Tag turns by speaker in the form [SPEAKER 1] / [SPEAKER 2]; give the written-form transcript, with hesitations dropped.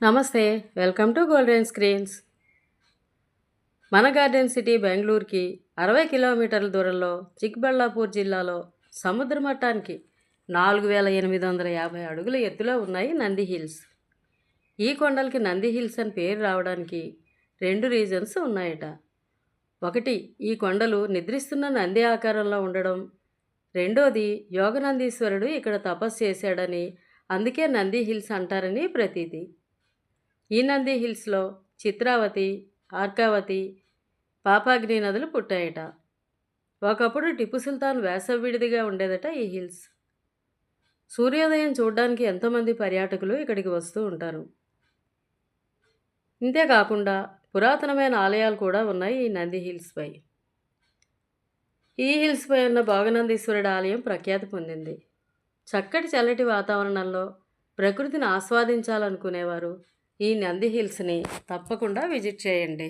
[SPEAKER 1] నమస్తే, welcome to golden screens. మన garden city బెంగళూరుకి 60 కిలోమీటర్ల దూరంలో చిక్బళ్ళాపూర్ జిల్లాలో సముద్ర మట్టానికి 4850 అడుగుల ఎత్తులో ఉన్నాయి నంది హిల్స్. ఈ కొండలకి నంది హిల్స్ అని పేరు రావడానికి 2 రీజన్స్ ఉన్నాయట. ఒకటి, ఈ కొండలు నిద్రిస్తున్న నంది ఆకారంలో ఉండడం. రెండోది, యోగనందీశ్వరుడు ఇక్కడ తపస్సు చేశాడని, అందుకే నంది హిల్స్ అంటారని ప్రతీతి. ఈ నంది హిల్స్లో చిత్రావతి, అర్కావతి, పాపాగ్ని నదులు పుట్టాయట. ఒకప్పుడు టిప్పు సుల్తాన్ వేసవి విడిదిగా ఉండేదట ఈ హిల్స్. సూర్యోదయం చూడడానికి ఎంతోమంది పర్యాటకులు ఇక్కడికి వస్తూ ఉంటారు. ఇంతేకాకుండా పురాతనమైన ఆలయాలు కూడా ఉన్నాయి ఈ నంది హిల్స్పై. ఈ హిల్స్పై ఉన్న భోగనందీశ్వరుడు ఆలయం ప్రఖ్యాతి పొందింది. చక్కటి చల్లటి వాతావరణంలో ప్రకృతిని ఆస్వాదించాలనుకునేవారు ఈ నంది హిల్స్ని తప్పకుండా విజిట్ చేయండి.